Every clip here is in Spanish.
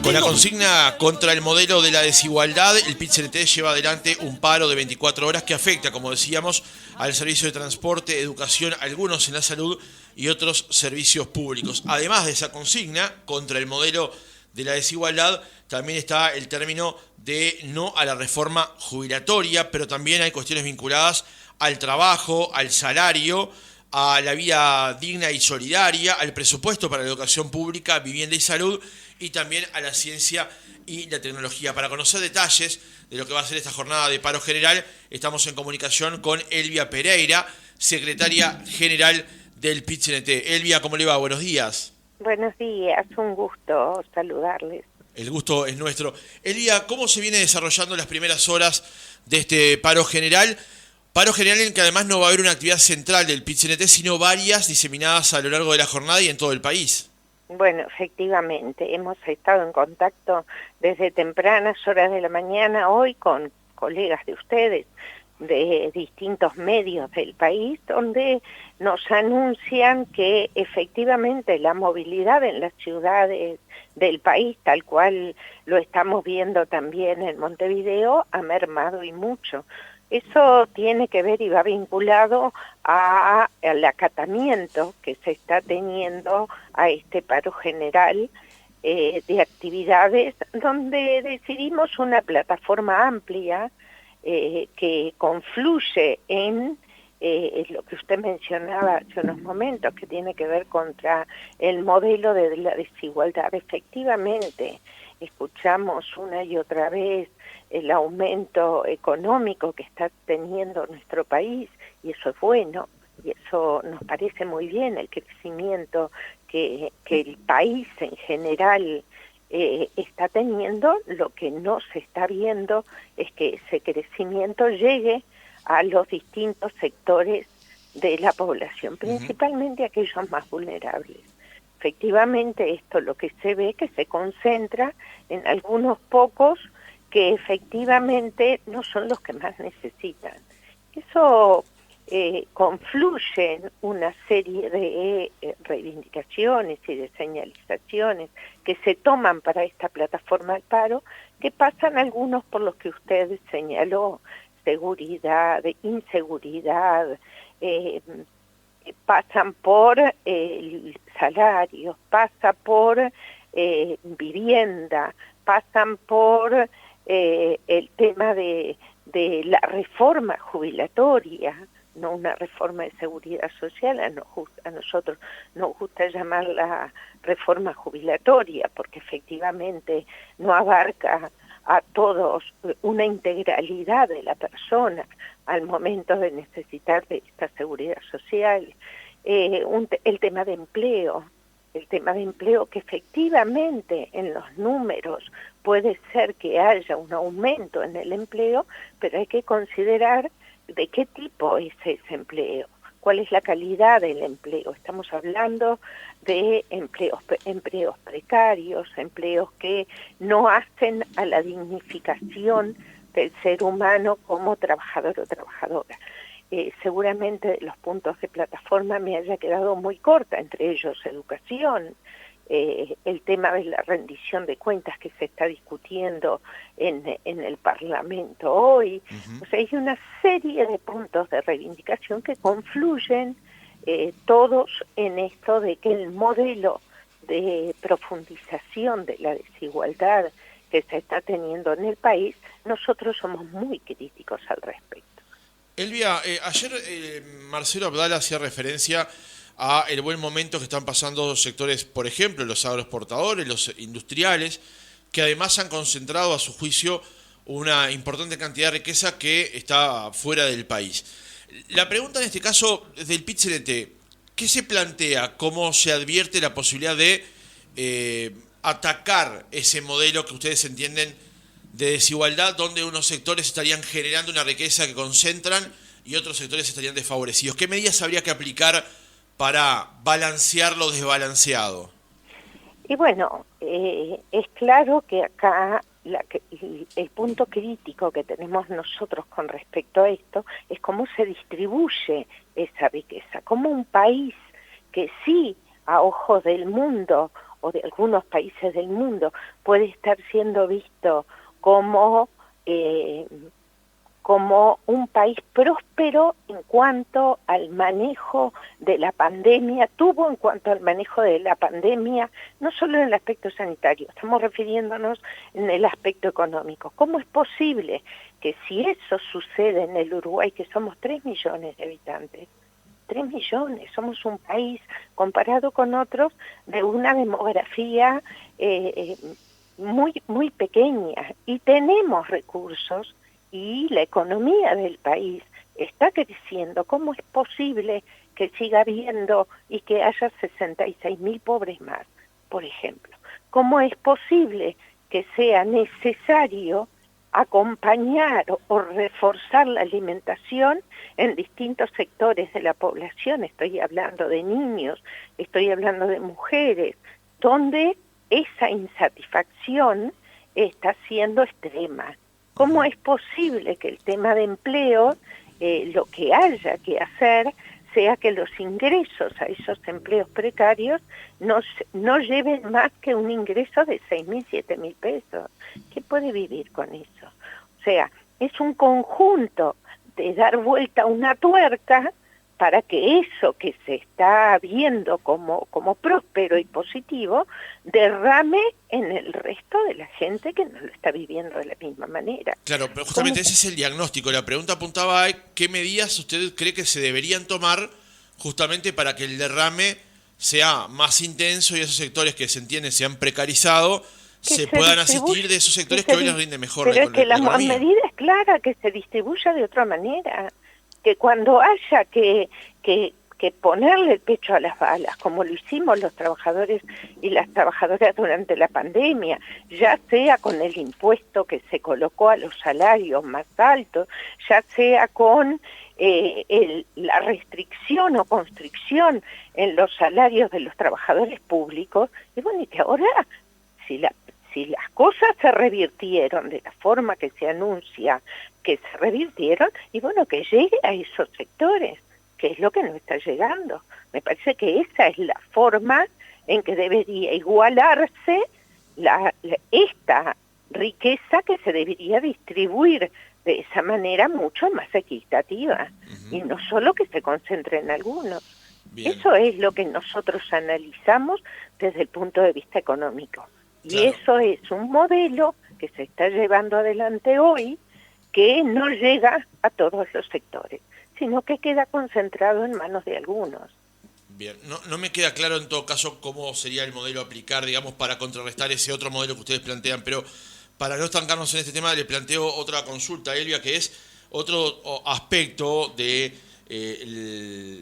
Con la consigna contra el modelo de la desigualdad, el PIT-CNT lleva adelante un paro de 24 horas que afecta, como decíamos, al servicio de transporte, educación, algunos en la salud y otros servicios públicos. Además de esa consigna contra el modelo de la desigualdad, también está el término de no a la reforma jubilatoria, pero también hay cuestiones vinculadas al trabajo, al salario, a la vida digna y solidaria, al presupuesto para la educación pública, vivienda y salud, y también a la ciencia y la tecnología. Para conocer detalles de lo que va a ser esta jornada de paro general, estamos en comunicación con Elvia Pereira, secretaria general del PIT-CNT. Elvia, ¿cómo le va? Buenos días. Buenos días, un gusto saludarles. El gusto es nuestro. Elvia, ¿cómo se viene desarrollando las primeras horas de este paro general? Paro general en que además no va a haber una actividad central del PIT-CNT, sino varias diseminadas a lo largo de la jornada y en todo el país. Bueno, efectivamente, hemos estado en contacto desde tempranas horas de la mañana hoy con colegas de ustedes de distintos medios del país, donde nos anuncian que efectivamente la movilidad en las ciudades del país, tal cual lo estamos viendo también en Montevideo, ha mermado y mucho. Eso tiene que ver y va vinculado al acatamiento que se está teniendo a este paro general de actividades, donde decidimos una plataforma amplia que confluye en lo que usted mencionaba hace unos momentos, que tiene que ver contra el modelo de la desigualdad. Efectivamente, escuchamos una y otra vez el aumento económico que está teniendo nuestro país, y eso es bueno, y eso nos parece muy bien, el crecimiento que el país en general está teniendo. Lo que no se está viendo es que ese crecimiento llegue a los distintos sectores de la población, principalmente aquellos más vulnerables. Efectivamente, esto lo que se ve que se concentra en algunos pocos que efectivamente no son los que más necesitan. Eso confluye en una serie de reivindicaciones y de señalizaciones que se toman para esta plataforma al paro, que pasan algunos por los que usted señaló: seguridad, inseguridad, pasan por salarios, pasa por vivienda, pasan por el tema de la reforma jubilatoria, no una reforma de seguridad social. A nosotros nos gusta llamarla reforma jubilatoria porque efectivamente no abarca a todos una integralidad de la persona al momento de necesitar de esta seguridad social. El tema de empleo, que efectivamente en los números puede ser que haya un aumento en el empleo, pero hay que considerar de qué tipo es ese empleo, cuál es la calidad del empleo. Estamos hablando de empleos precarios, empleos que no hacen a la dignificación del ser humano como trabajador o trabajadora. Seguramente de los puntos de plataforma me haya quedado muy corta, entre ellos educación, el tema de la rendición de cuentas que se está discutiendo en el Parlamento hoy. O sea, hay una serie de puntos de reivindicación que confluyen todos en esto de que el modelo de profundización de la desigualdad que se está teniendo en el país, nosotros somos muy críticos al respecto. Elvia, ayer Marcelo Abdala hacía referencia a el buen momento que están pasando sectores, por ejemplo, los agroexportadores, los industriales, que además han concentrado a su juicio una importante cantidad de riqueza que está fuera del país. La pregunta en este caso del PIT-CNT, ¿qué se plantea? ¿Cómo se advierte la posibilidad de atacar ese modelo que ustedes entienden de desigualdad, donde unos sectores estarían generando una riqueza que concentran y otros sectores estarían desfavorecidos? ¿Qué medidas habría que aplicar para balancear lo desbalanceado? Y bueno, es claro que acá el punto crítico que tenemos nosotros con respecto a esto es cómo se distribuye esa riqueza, cómo un país que sí, a ojos del mundo, o de algunos países del mundo puede estar siendo visto como como un país próspero en cuanto al manejo de la pandemia, tuvo en cuanto al manejo de la pandemia, no solo en el aspecto sanitario, estamos refiriéndonos en el aspecto económico. ¿Cómo es posible que si eso sucede en el Uruguay, que somos 3 millones de habitantes, 3 millones, somos un país comparado con otros de una demografía muy pequeña y tenemos recursos y la economía del país está creciendo? ¿Cómo es posible que siga habiendo y que haya 66.000 pobres más, por ejemplo? ¿Cómo es posible que sea necesario acompañar o reforzar la alimentación en distintos sectores de la población? Estoy hablando de niños, estoy hablando de mujeres, donde esa insatisfacción está siendo extrema. ¿Cómo es posible que el tema de empleo, lo que haya que hacer, sea que los ingresos a esos empleos precarios no lleven más que un ingreso de 6.000, 7.000 pesos? ¿Qué puede vivir con eso? O sea, es un conjunto de dar vuelta a una tuerca para que eso que se está viendo como próspero y positivo derrame en el resto de la gente que no lo está viviendo de la misma manera. Claro, pero justamente ese es el diagnóstico. La pregunta apuntaba a qué medidas usted cree que se deberían tomar justamente para que el derrame sea más intenso y esos sectores que se entiende se han precarizado se puedan asistir de esos sectores que hoy les rinde mejor la economía. Pero es que la medida es clara, que se distribuya de otra manera, que cuando haya que ponerle el pecho a las balas, como lo hicimos los trabajadores y las trabajadoras durante la pandemia, ya sea con el impuesto que se colocó a los salarios más altos, ya sea con la restricción o constricción en los salarios de los trabajadores públicos, y bueno, y que ahora, si las cosas se revirtieron de la forma que se anuncia que se revirtieron, y bueno, que llegue a esos sectores, que es lo que no está llegando. Me parece que esa es la forma en que debería igualarse esta riqueza, que se debería distribuir de esa manera mucho más equitativa, y no solo que se concentre en algunos. Bien. Eso es lo que nosotros analizamos desde el punto de vista económico. Y claro, eso es un modelo que se está llevando adelante hoy, que no llega a todos los sectores, sino que queda concentrado en manos de algunos. Bien, no me queda claro en todo caso cómo sería el modelo a aplicar, digamos, para contrarrestar ese otro modelo que ustedes plantean, pero para no estancarnos en este tema le planteo otra consulta, Elvia, que es otro aspecto de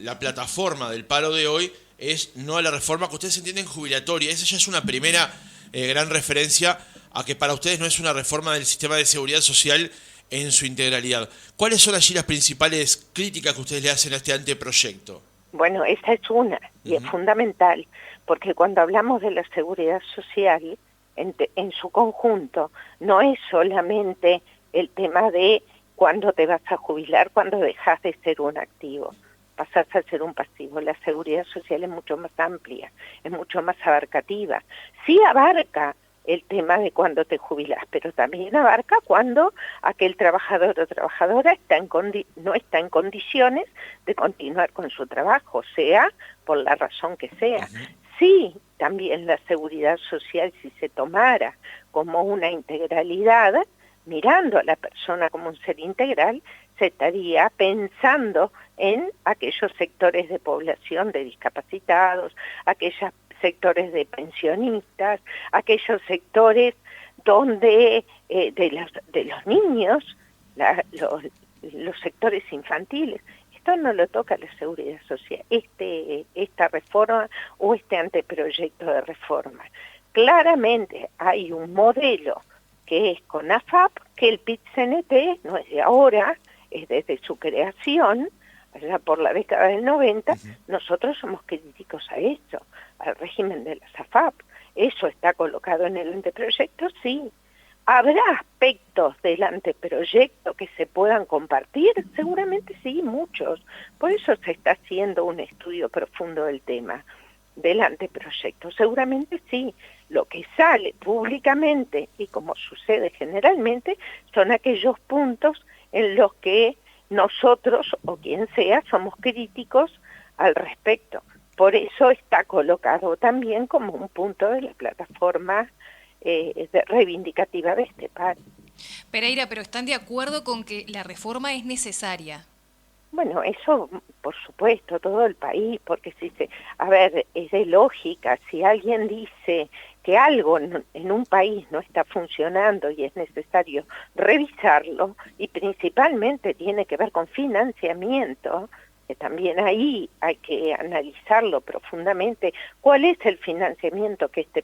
la plataforma del paro de hoy, es no a la reforma que ustedes entienden jubilatoria. Esa ya es una primera gran referencia a que para ustedes no es una reforma del sistema de seguridad social en su integralidad. ¿Cuáles son allí las principales críticas que ustedes le hacen a este anteproyecto? Bueno, esa es una, y es fundamental, porque cuando hablamos de la seguridad social, en su conjunto, no es solamente el tema de cuándo te vas a jubilar, cuándo dejas de ser un activo, pasas a ser un pasivo. La seguridad social es mucho más amplia, es mucho más abarcativa. Sí abarca el tema de cuándo te jubilas, pero también abarca cuando aquel trabajador o trabajadora no está en condiciones de continuar con su trabajo, sea por la razón que sea. Sí, también la seguridad social, si se tomara como una integralidad, mirando a la persona como un ser integral, se estaría pensando en aquellos sectores de población de discapacitados, aquellos sectores de pensionistas, aquellos sectores donde de los niños, los sectores infantiles. Esto no lo toca la seguridad social, esta reforma o este anteproyecto de reforma. Claramente hay un modelo que es con AFAP, que el PIT-CNT no es de ahora, es desde su creación, allá por la década del 90, nosotros somos críticos a eso, al régimen de las AFAP. Eso está colocado en el anteproyecto, sí. ¿Habrá aspectos del anteproyecto que se puedan compartir? Seguramente sí, muchos. Por eso se está haciendo un estudio profundo del tema. del anteproyecto. Seguramente sí. Lo que sale públicamente, y como sucede generalmente, son aquellos puntos en los que nosotros, o quien sea, somos críticos al respecto. Por eso está colocado también como un punto de la plataforma reivindicativa de este paro. Pereira, pero ¿están de acuerdo con que la reforma es necesaria? Bueno, eso por supuesto, todo el país, porque a ver, es de lógica, si alguien dice que algo en un país no está funcionando y es necesario revisarlo, y principalmente tiene que ver con financiamiento, que también ahí hay que analizarlo profundamente, cuál es el financiamiento que este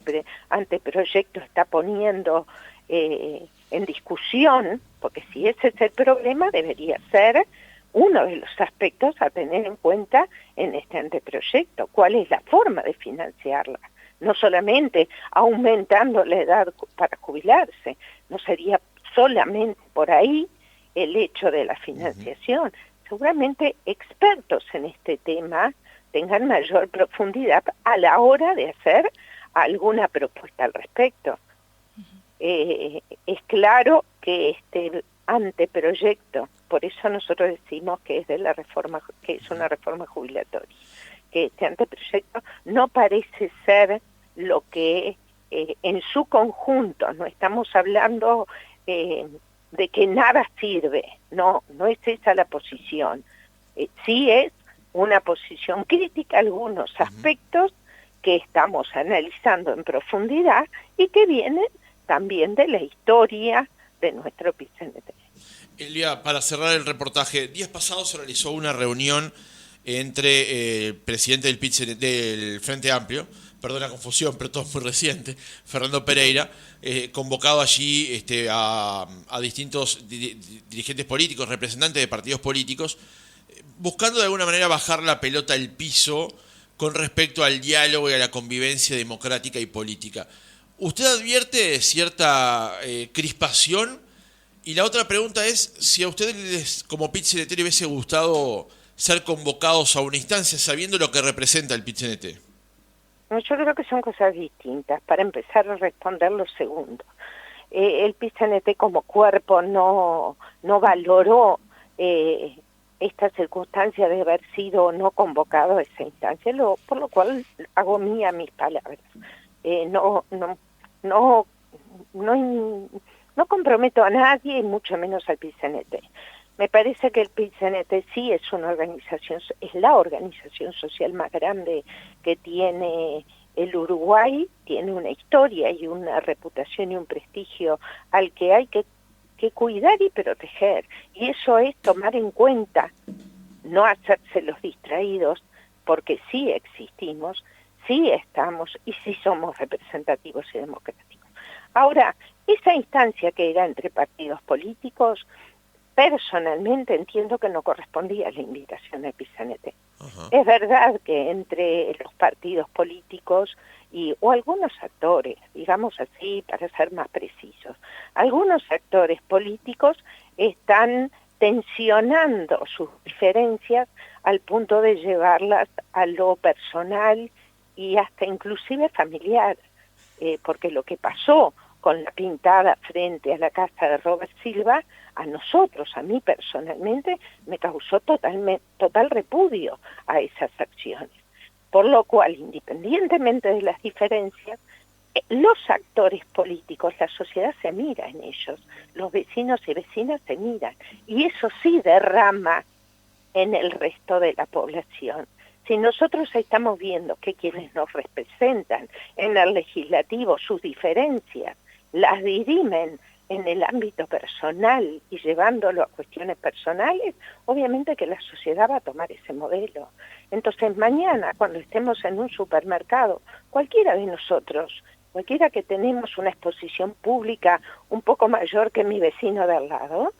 anteproyecto está poniendo en discusión, porque si ese es el problema, debería ser uno de los aspectos a tener en cuenta en este anteproyecto, cuál es la forma de financiarla, no solamente aumentando la edad para jubilarse, no sería solamente por ahí el hecho de la financiación. Seguramente expertos en este tema tengan mayor profundidad a la hora de hacer alguna propuesta al respecto. Es claro que este anteproyecto, por eso nosotros decimos que es de la reforma, que es una reforma jubilatoria, que este anteproyecto no parece ser lo que en su conjunto, no estamos hablando de que nada sirve, no es esa la posición, sí es una posición crítica a algunos aspectos que estamos analizando en profundidad y que vienen también de la historia de nuestro PIT-CNT. Elia, para cerrar el reportaje, días pasados se realizó una reunión entre el presidente del PIT-CNT, del Frente Amplio, perdón la confusión, pero todo es muy reciente, Fernando Pereira, convocado allí a distintos dirigentes políticos, representantes de partidos políticos, buscando de alguna manera bajar la pelota al piso con respecto al diálogo y a la convivencia democrática y política. ¿Usted advierte cierta crispación? Y la otra pregunta es si a ustedes como PIT-CNT le hubiese gustado ser convocados a una instancia sabiendo lo que representa el PIT-CNT. No, yo creo que son cosas distintas. Para empezar a responder lo segundo. El PIT-CNT como cuerpo no valoró esta circunstancia de haber sido no convocado a esa instancia, por lo cual hago mía mis palabras. No comprometo a nadie y mucho menos al PIT-CNT. Me parece que el PIT-CNT sí es una organización, es la organización social más grande que tiene el Uruguay, tiene una historia y una reputación y un prestigio al que hay que cuidar y proteger. Y eso es tomar en cuenta, no hacerse los distraídos, porque sí existimos, sí estamos y sí somos representativos y democráticos. Ahora, esa instancia que era entre partidos políticos, personalmente entiendo que no correspondía a la invitación del PIT-CNT. Es verdad que entre los partidos políticos o algunos actores, digamos así para ser más precisos, algunos actores políticos están tensionando sus diferencias al punto de llevarlas a lo personal y hasta inclusive familiar, porque lo que pasó con la pintada frente a la casa de Robert Silva, a nosotros, a mí personalmente, me causó total repudio a esas acciones. Por lo cual, independientemente de las diferencias, los actores políticos, la sociedad se mira en ellos, los vecinos y vecinas se miran, y eso sí derrama en el resto de la población. Si nosotros estamos viendo que quienes nos representan en el legislativo, sus diferencias, las dirimen en el ámbito personal y llevándolo a cuestiones personales, obviamente que la sociedad va a tomar ese modelo. Entonces mañana, cuando estemos en un supermercado, cualquiera de nosotros, cualquiera que tenemos una exposición pública un poco mayor que mi vecino de al lado,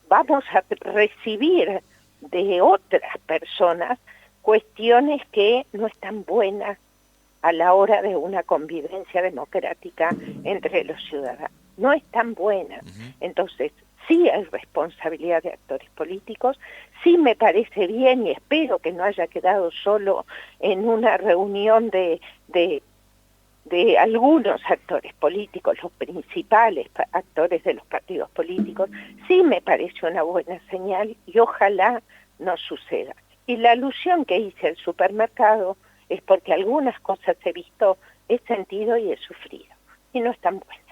vamos a recibir de otras personas cuestiones que no están buenas a la hora de una convivencia democrática entre los ciudadanos. No es tan buena. Entonces, sí hay responsabilidad de actores políticos, sí me parece bien y espero que no haya quedado solo en una reunión de algunos actores políticos, los principales actores de los partidos políticos, sí me parece una buena señal y ojalá no suceda. Y la alusión que hice al supermercado es porque algunas cosas he visto, he sentido y he sufrido, y no están buenas.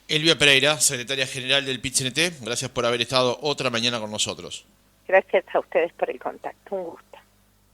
Elvia Pereira, secretaria general del PIT-CNT, gracias por haber estado otra mañana con nosotros. Gracias a ustedes por el contacto, un gusto.